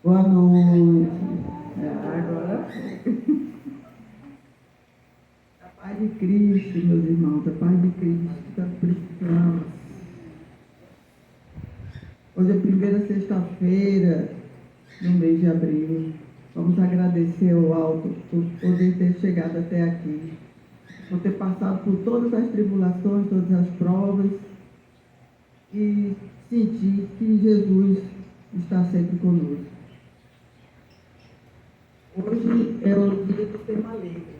Boa noite. Agora a paz de Cristo, meus irmãos, a paz de Cristo, tá precisamos. Hoje é a primeira sexta-feira no mês de abril. Vamos agradecer ao alto por poder ter chegado até aqui, por ter passado por todas as tribulações, todas as provas e sentir que Jesus está sempre conosco. Hoje é o dia do tema alegre.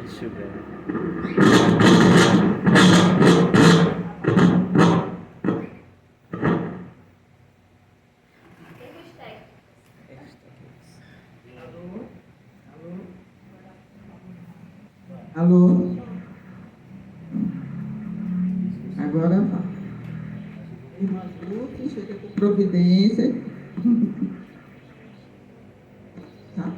Deixa eu ver. Alô? Agora vai. Irmã Lupe, chega com providência. Tá.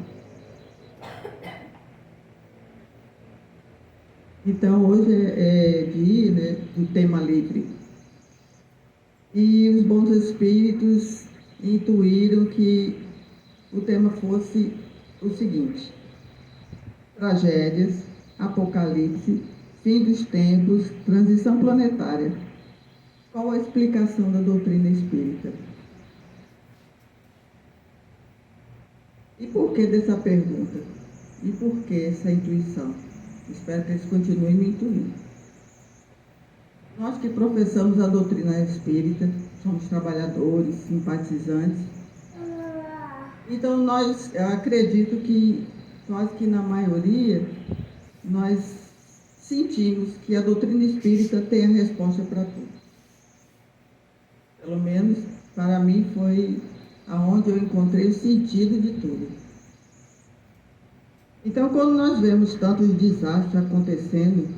Então, hoje é dia, né, do tema livre. E os bons espíritos intuíram que o tema fosse o seguinte: tragédias, apocalipse, fim dos tempos, transição planetária. Qual a explicação da doutrina espírita? E por que dessa pergunta? E por que essa intuição? Espero que eles continuem me intuindo. Nós que professamos a doutrina espírita, somos trabalhadores, simpatizantes. Então, eu acredito que nós que na maioria, nós sentimos que a doutrina espírita tem a resposta para tudo. Pelo menos, para mim, foi aonde eu encontrei o sentido de tudo. Então, quando nós vemos tantos desastres acontecendo,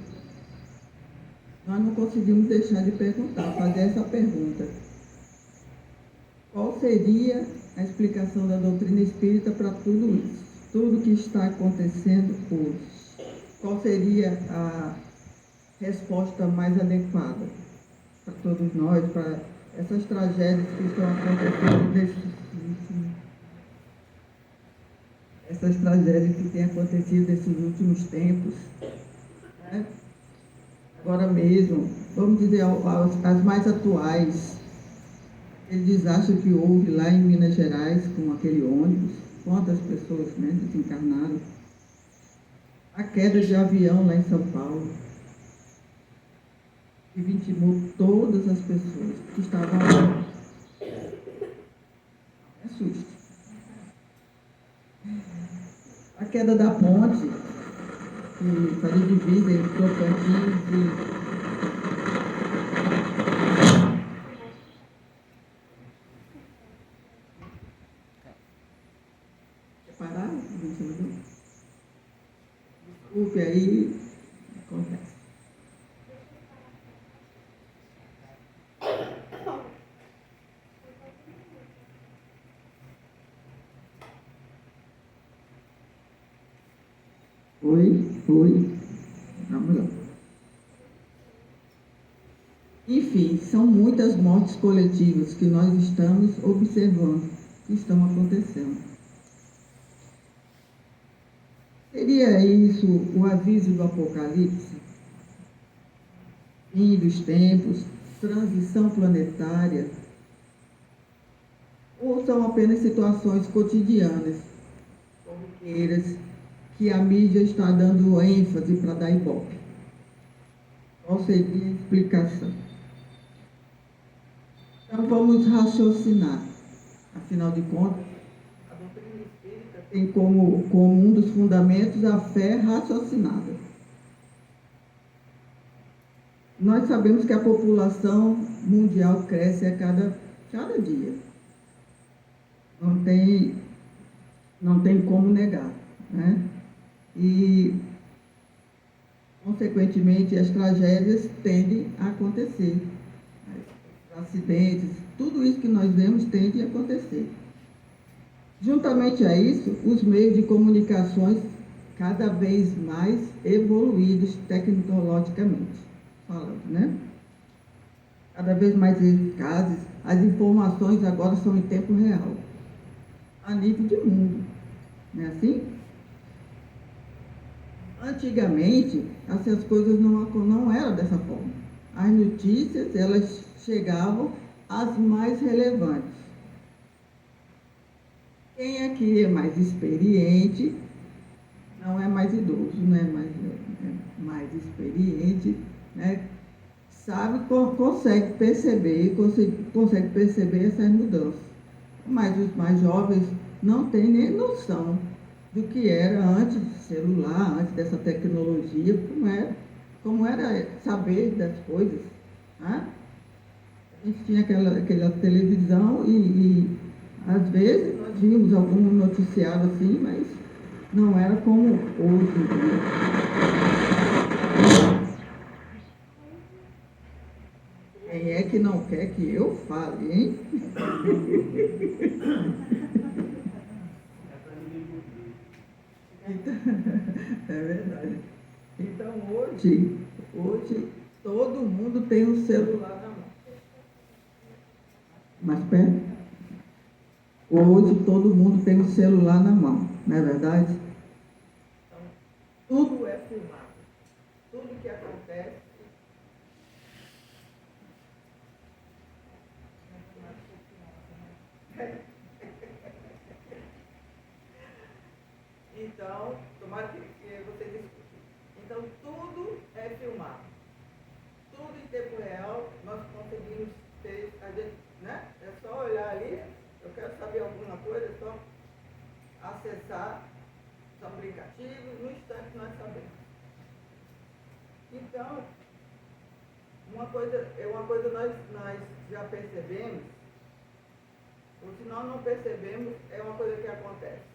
nós não conseguimos deixar de perguntar, fazer essa pergunta: qual seria a explicação da doutrina espírita para tudo isso? Tudo que está acontecendo hoje? Qual seria a resposta mais adequada para todos nós, para essas tragédias que estão acontecendo essas tragédias que têm acontecido nesses últimos tempos, né? Agora mesmo, vamos dizer, as mais atuais, aquele desastre que houve lá em Minas Gerais com aquele ônibus, quantas pessoas, né, desencarnaram, a queda de avião lá em São Paulo, que vitimou todas as pessoas que estavam lá. É susto. A queda da ponte, que fazia divisa entre Tocantins e... Quer parar? Desculpe aí, acontece. Foi. Vamos lá. Enfim, são muitas mortes coletivas que nós estamos observando, que estão acontecendo. Seria isso o aviso do Apocalipse? Fim dos tempos, transição planetária? Ou são apenas situações cotidianas, corriqueiras, que a mídia está dando ênfase para dar ibope? Qual seria a explicação? Então vamos raciocinar. Afinal de contas, a doutrina espírita tem como um dos fundamentos a fé raciocinada. Nós sabemos que a população mundial cresce a cada dia. Não tem como negar, né? E, consequentemente, as tragédias tendem a acontecer. As acidentes, tudo isso que nós vemos tem de acontecer. Juntamente a isso, os meios de comunicações cada vez mais evoluídos tecnologicamente falando, né? Cada vez mais eficazes, as informações agora são em tempo real, a nível de mundo, não é assim? Antigamente, essas coisas não eram dessa forma. As notícias, elas chegavam às mais relevantes. Quem aqui é mais experiente, não é mais idoso, não é mais experiente, né? Sabe, consegue perceber essas mudanças. Mas os mais jovens não têm nem noção do que era antes do celular, antes dessa tecnologia, como era saber das coisas. Né? A gente tinha aquela televisão e às vezes nós vimos algum noticiário assim, mas não era como hoje em dia. Quem é que não quer que eu fale, hein? Então, é verdade. Então hoje todo mundo tem um celular na mão. Mais perto? Hoje todo mundo tem um celular na mão, não é verdade? Então, tudo é filmado. Tudo que acontece. Então, tomara que você discute. Então, tudo é filmado. Tudo em tempo real, nós conseguimos ter, a gente, né? É só olhar ali, eu quero saber alguma coisa, é só acessar os aplicativos, no instante nós sabemos. Então, uma coisa nós já percebemos, ou se nós não percebemos, é uma coisa que acontece.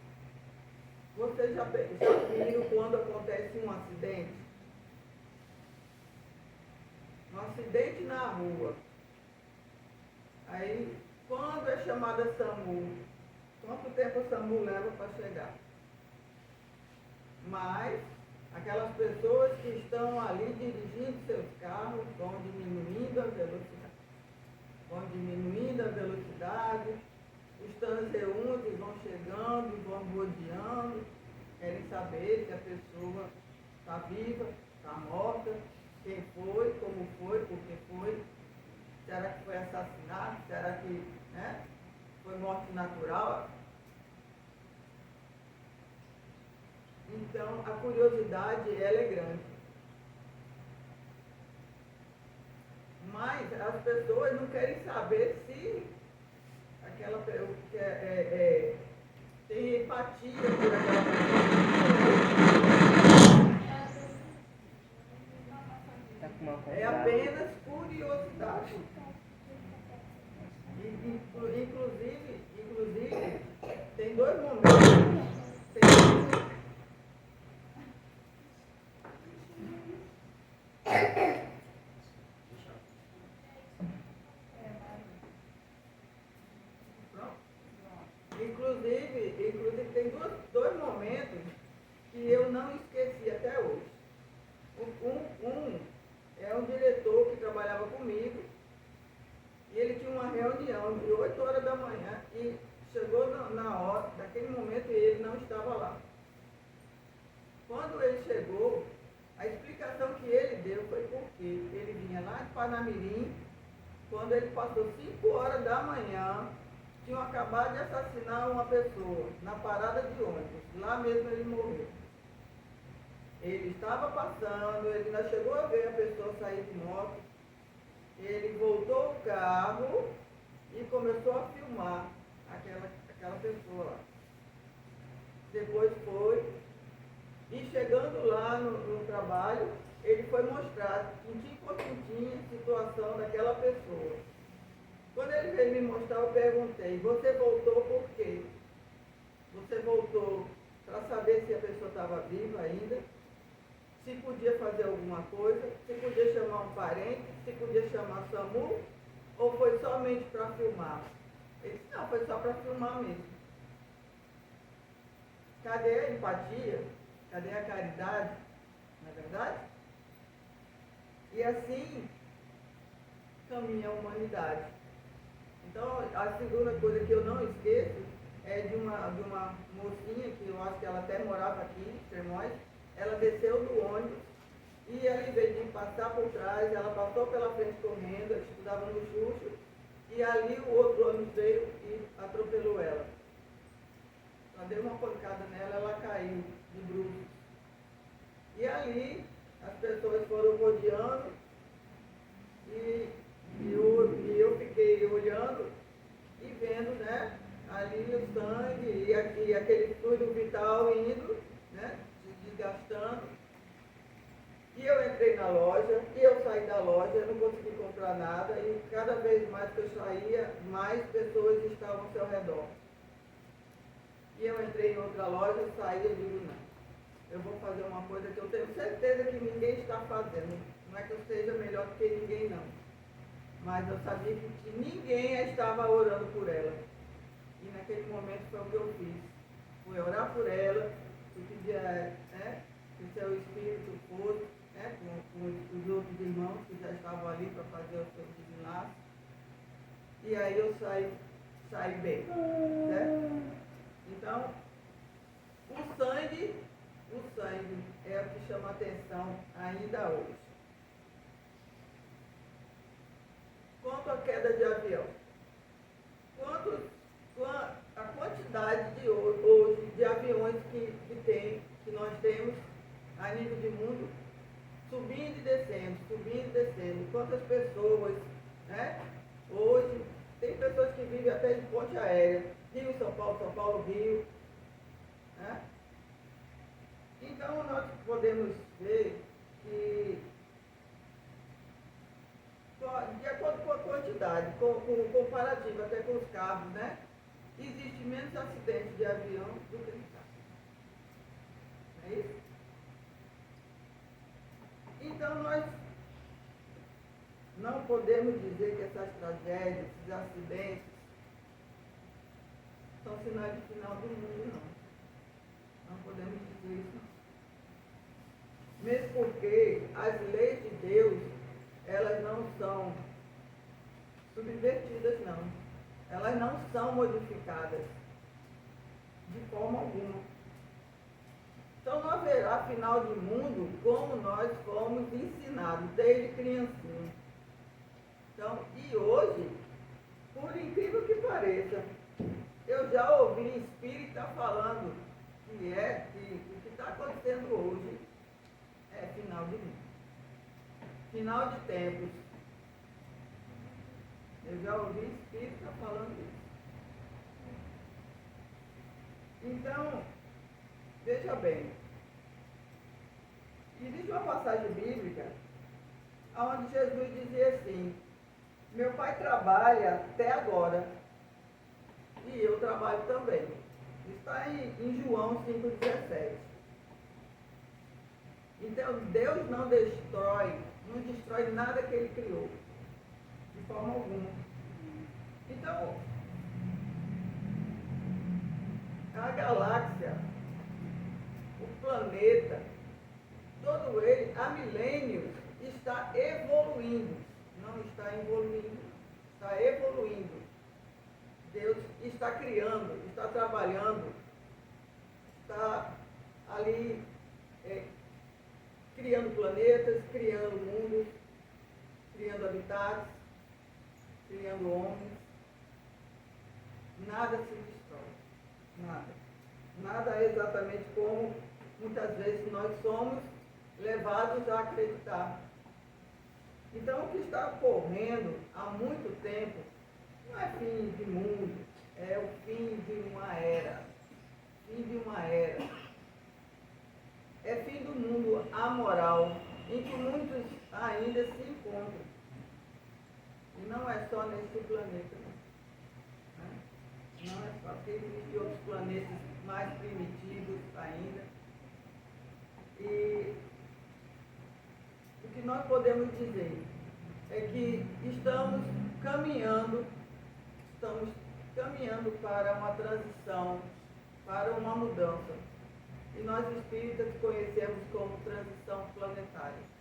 Vocês já viram quando acontece um acidente? Um acidente na rua. Aí, quando é chamada SAMU, quanto tempo o SAMU leva para chegar? Mas, aquelas pessoas que estão ali dirigindo seus carros vão diminuindo a velocidade, os transeuntes vão chegando, vão rodeando, querem saber se a pessoa está viva, está morta, quem foi, como foi, por que foi, será que foi assassinado, será que foi morte natural? Então, a curiosidade, ela é grande. Mas as pessoas não querem saber se aquela pessoa tem empatia por aquela pessoa. É apenas curiosidade. Inclusive, tem dois momentos. Inclusive tem dois momentos que eu não esqueci até hoje. Um é um diretor que trabalhava comigo e ele tinha uma reunião de 8 horas da manhã e chegou na hora, naquele momento ele não estava lá. Quando ele chegou, a explicação que ele deu foi porque ele vinha lá de Panamirim, quando ele passou 5 horas da manhã, tinham acabado de assassinar uma pessoa na parada de ônibus. Lá mesmo ele morreu. Ele estava passando, ele ainda chegou a ver a pessoa sair de moto. Ele voltou o carro e começou a filmar aquela pessoa lá. Depois foi, e chegando lá no trabalho, ele foi mostrar, tintim por tintim, a situação daquela pessoa. Quando ele veio me mostrar, eu perguntei, você voltou por quê? Você voltou para saber se a pessoa estava viva ainda, se podia fazer alguma coisa, se podia chamar um parente, se podia chamar SAMU, Ou foi somente para filmar? Ele disse, não, foi só para filmar mesmo. Cadê a empatia? Cadê a caridade? Não é verdade? E assim caminha a humanidade. Então, a segunda coisa que eu não esqueço é de uma mocinha, que eu acho que ela até morava aqui, em Tremóis. Ela desceu do ônibus e ela, em vez de passar por trás, ela passou pela frente correndo, ela estudava no Xuxo, e ali o outro ônibus veio e atropelou ela. Ela deu uma pancada nela, ela caiu de bruços. E ali as pessoas foram rodeando e eu fiquei olhando e vendo, né, ali o sangue e aquele fluido vital indo, né, se desgastando. E eu entrei na loja, e eu saí da loja, eu não consegui comprar nada, e cada vez mais que eu saía, mais pessoas estavam ao seu redor. E eu entrei em outra loja, saí e digo, não, eu vou fazer uma coisa que eu tenho certeza que ninguém está fazendo. Não é que eu seja melhor do que ninguém, não. Mas eu sabia que ninguém estava orando por ela. E naquele momento foi o que eu fiz. Fui orar por ela, fui pedir que o seu espírito fosse, com os outros irmãos que já estavam ali para fazer o seu desenlace. E aí eu saí bem. Né? Então, o sangue é o que chama atenção ainda hoje. Quanto à queda de avião, a quantidade de hoje de aviões que nós temos a nível de mundo, subindo e descendo, quantas pessoas, né? Hoje, tem pessoas que vivem até de ponte aérea, Rio, São Paulo, Rio, né? Então, nós podemos ver que, de acordo com a quantidade, com o comparativo até com os carros, né? Existe menos acidentes de avião do que de carro. Não é isso? Então, nós não podemos dizer que essas tragédias, esses acidentes, são sinais de final do mundo, não. Não podemos dizer isso, não. Mesmo porque as leis de Deus, elas não são subvertidas, não. Elas não são modificadas de forma alguma. Então não haverá final de mundo como nós fomos ensinados desde criancinha. Então, e hoje, por incrível que pareça, eu já ouvi espírita falando que o que está acontecendo hoje é final de mundo. Final de tempos. Eu já ouvi espírita falando isso. Então, veja bem, existe uma passagem bíblica onde Jesus dizia assim, meu pai trabalha até agora e eu trabalho também. Está em João 5,17. Então, Deus não destrói nada que Ele criou, de forma alguma. Então, a galáxia, o planeta, todo ele, há milênios, está evoluindo. Não está evoluindo, está evoluindo. Deus está criando, está trabalhando, está ali criando planetas, criando mundos, criando habitats, criando homens. Nada se destrói. Nada. Nada é exatamente como muitas vezes nós somos levados a acreditar. Então, o que está ocorrendo há muito tempo não é fim de mundo, é o fim de uma era. Fim de uma era. É fim do mundo amoral, em que muitos ainda se encontram. E não é só nesse planeta, não. Não é só, porque existem outros planetas mais primitivos ainda. E o que nós podemos dizer é que estamos estamos caminhando para uma transição, para uma mudança. E nós espíritas conhecemos como transição planetária.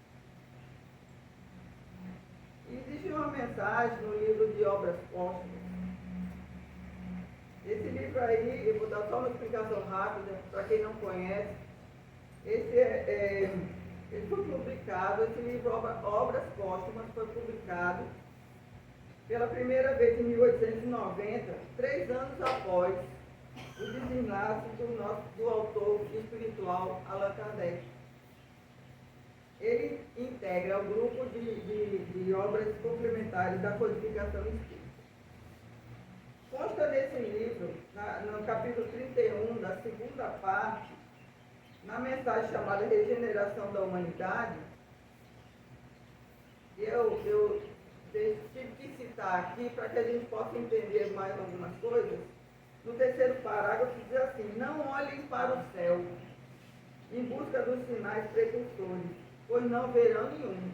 E existe uma mensagem no livro de Obras Póstumas. Esse livro aí, eu vou dar só uma explicação rápida para quem não conhece. Ele foi publicado, esse livro Obras Póstumas foi publicado pela primeira vez em 1890, 3 anos após o desenlace do autor espiritual Allan Kardec. Ele integra o grupo de obras complementares da codificação espírita. Consta nesse livro, no capítulo 31, da segunda parte, na mensagem chamada Regeneração da Humanidade, eu tive que citar aqui para que a gente possa entender mais algumas coisas. No terceiro parágrafo diz assim: não olhem para o céu em busca dos sinais precursores, pois não verão nenhum.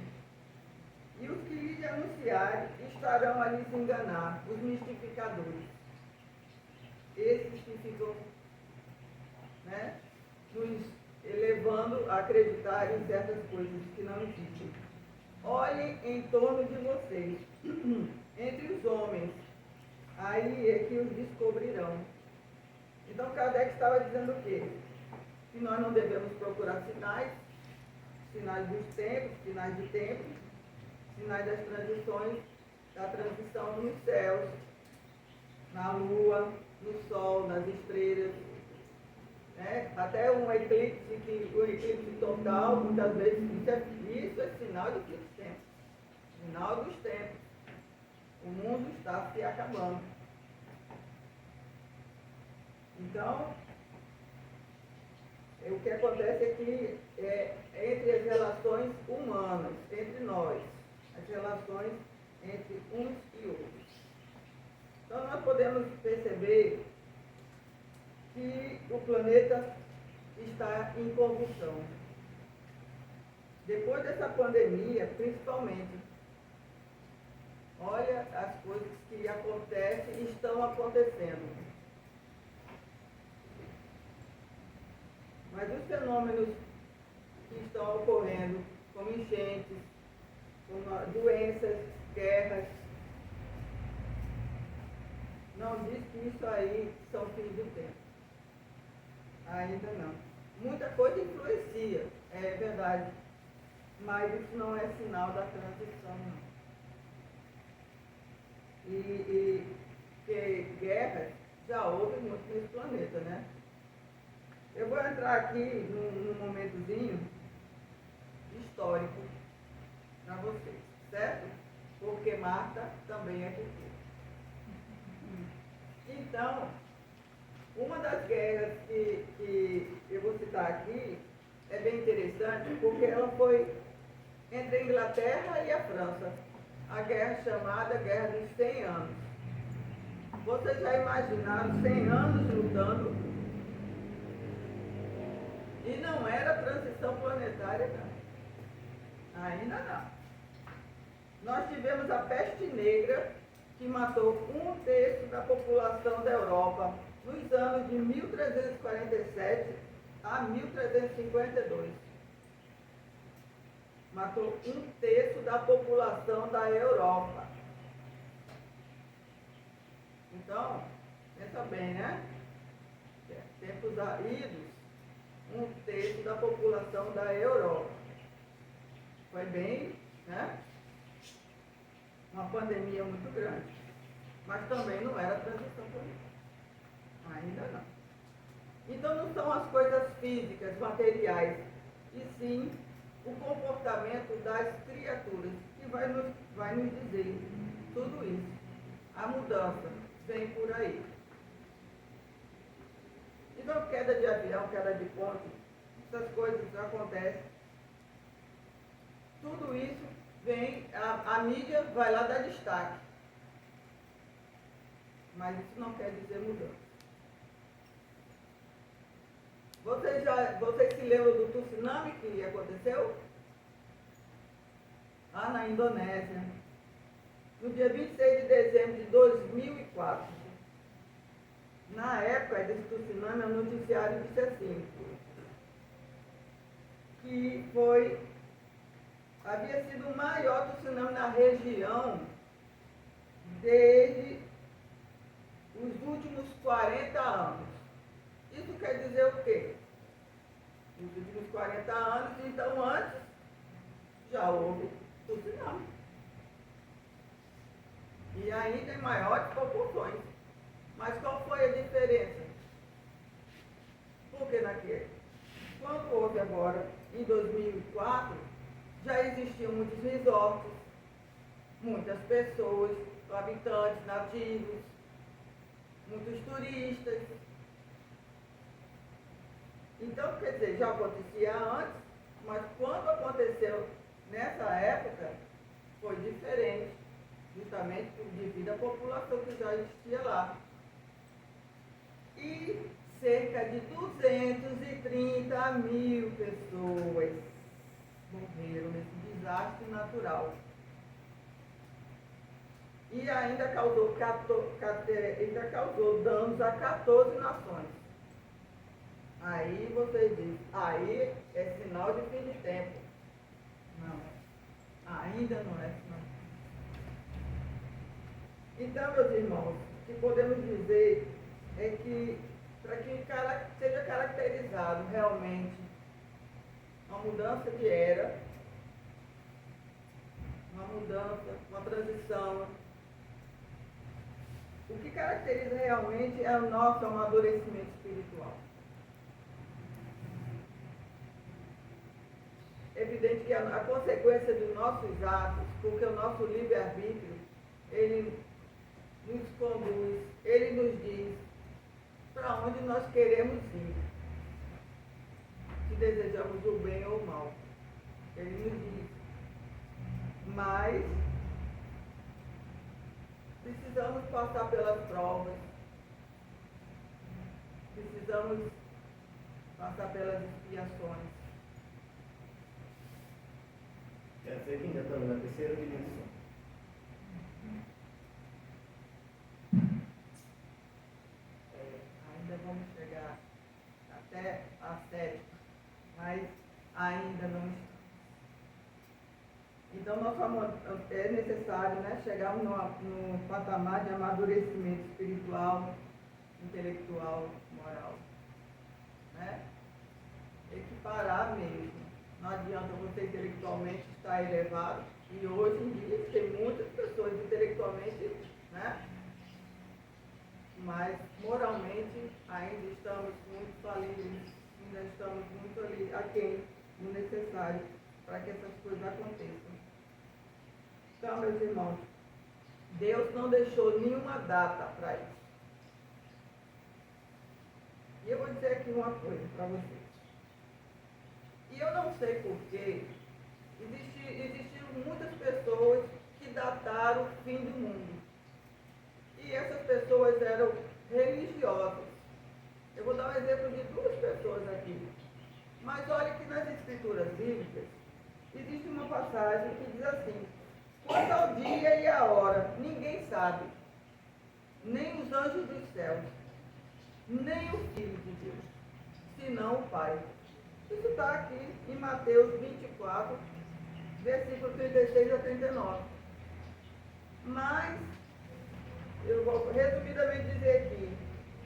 E os que lhes anunciarem estarão a lhes enganar, os mistificadores. Esses que ficam, nos elevando a acreditar em certas coisas que não existem. Olhem em torno de vocês, entre os homens, aí é que os descobrirão. Então Kardec estava dizendo o quê? Que nós não devemos procurar sinais dos tempos, sinais de tempo, sinais das transições, da transição nos céus, na lua, no sol, nas estrelas. Até um eclipse total, muitas vezes, isso é sinal de fim dos tempos. Sinal dos tempos. O mundo está se acabando. Então, o que acontece é que entre as relações humanas, entre nós, as relações entre uns e outros. Então, nós podemos perceber que o planeta está em convulsão. Depois dessa pandemia, principalmente, olha as coisas que acontecem e estão acontecendo. Mas os fenômenos que estão ocorrendo, como enchentes, como doenças, guerras, não diz que isso aí são fins do tempo. Ainda não. Muita coisa influencia, é verdade, mas isso não é sinal da transição, não. Que guerras já houve muito nesse planeta, né? Eu vou entrar aqui num momentozinho histórico para vocês, certo? Porque Marta também é cultura. Então, uma das guerras que eu vou citar aqui é bem interessante, porque ela foi entre a Inglaterra e a França. A guerra chamada Guerra dos 100 Anos. Vocês já imaginaram 100 anos lutando? E não era transição planetária, não. Ainda não. Nós tivemos a peste negra, que matou 1/3 da população da Europa nos anos de 1347 a 1352. Matou 1/3 da população da Europa. Então, pensa bem, né? Tempos idos, 1/3 da população da Europa. Foi bem, né? Uma pandemia muito grande. Mas também não era transição política. Ainda não. Então não são as coisas físicas, materiais, e sim o comportamento das criaturas que vai nos dizer tudo isso. A mudança vem por aí. Então queda de avião, queda de ponte, essas coisas acontecem. Tudo isso vem, a mídia vai lá dar destaque. Mas isso não quer dizer mudança. Vocês se lembram do tsunami que aconteceu? Lá na Indonésia. no dia 26 de dezembro de 2004. Na época desse tsunami, o noticiário disse assim, que havia sido o maior tsunami na região desde os últimos 40 anos. Isso quer dizer o quê? Nos últimos 40 anos, então antes, já houve tsunami. E ainda em maiores proporções. Mas qual foi a diferença? Porque quando houve agora, em 2004, já existiam muitos resorts, muitas pessoas, habitantes nativos, muitos turistas. Então, quer dizer, já acontecia antes, mas quando aconteceu nessa época, foi diferente, justamente devido à população que já existia lá. E cerca de 230 mil pessoas morreram nesse desastre natural. E ainda causou danos a 14 nações. Aí você diz, aí é sinal de fim de tempo. Não, ainda não é sinal. Então, meus irmãos, o que podemos dizer é que, para que seja caracterizado realmente uma mudança de era, uma mudança, uma transição, o que caracteriza realmente é o nosso amadurecimento espiritual. É evidente que a consequência dos nossos atos, porque o nosso livre-arbítrio, ele nos conduz, ele nos diz para onde nós queremos ir, se desejamos o bem ou o mal. Ele nos diz. Mas precisamos passar pelas provas, precisamos passar pelas expiações. Quer dizer que ainda estamos na terceira dimensão. Ainda vamos chegar até a sétima, mas ainda não estamos. Então, é necessário, né, chegar no patamar de amadurecimento espiritual, intelectual, moral. Né? Equiparar mesmo. Não adianta você intelectualmente estar elevado, e hoje em dia tem muitas pessoas intelectualmente, né? Mas moralmente ainda estamos muito falíveis, ainda estamos muito ali aquém do necessário para que essas coisas aconteçam. Então, meus irmãos, Deus não deixou nenhuma data para isso. E eu vou dizer aqui uma coisa para vocês. E eu não sei porquê, existiram muitas pessoas que dataram o fim do mundo. E essas pessoas eram religiosas. Eu vou dar um exemplo de duas pessoas aqui. Mas olha que nas escrituras bíblicas existe uma passagem que diz assim: quanto ao dia e a hora, ninguém sabe, nem os anjos dos céus, nem o Filho de Deus, senão o Pai. Isso está aqui em Mateus 24, versículo 36 a 39. Mas eu vou resumidamente dizer aqui,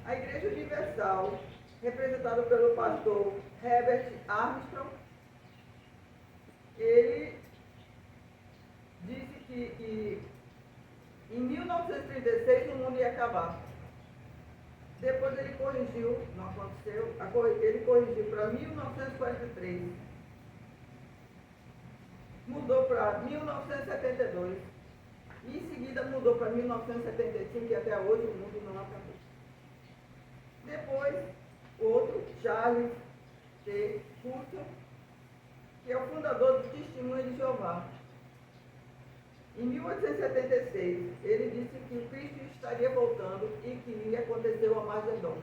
a Igreja Universal, representada pelo pastor Herbert Armstrong, ele disse que em 1936 o mundo ia acabar. Depois ele corrigiu, não aconteceu, ele corrigiu para 1943. Mudou para 1972. E em seguida mudou para 1975 e até hoje o mundo não acabou. Depois, outro, Charles T. Spurgeon, que é o fundador do Testemunho de Jeová. Em 1876, ele disse que o Cristo estaria voltando e que ia acontecer o Armagedon.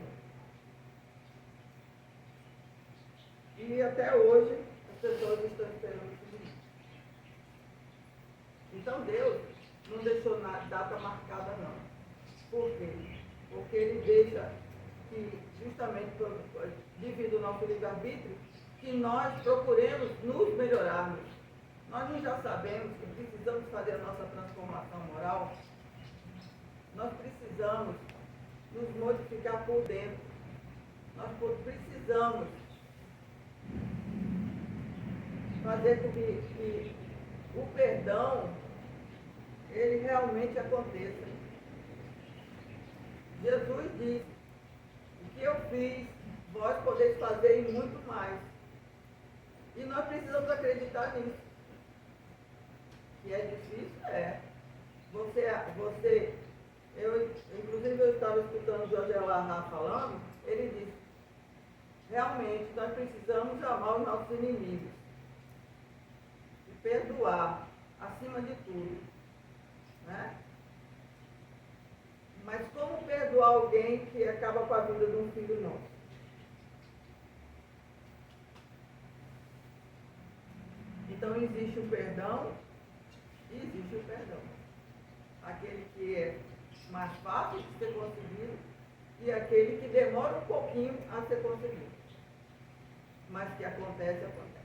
E até hoje, as pessoas estão esperando isso. Então Deus não deixou data marcada, não. Por quê? Porque ele deixa que, justamente devido ao nosso livre-arbítrio, que nós procuremos nos melhorarmos. Nós não já sabemos que precisamos fazer a nossa transformação moral, nós precisamos nos modificar por dentro, nós precisamos fazer com que o perdão, ele realmente aconteça. Jesus disse: o que eu fiz, vós podeis fazer e muito mais. E nós precisamos acreditar nisso. Que é difícil, é. Inclusive eu estava escutando o Jorge Elarra falando, ele disse: realmente nós precisamos amar os nossos inimigos. E perdoar, acima de tudo. Né? Mas como perdoar alguém que acaba com a vida de um filho nosso? Então existe o perdão e existe o perdão. Aquele que é mais fácil de ser conseguido e aquele que demora um pouquinho a ser conseguido. Mas que acontece, acontece.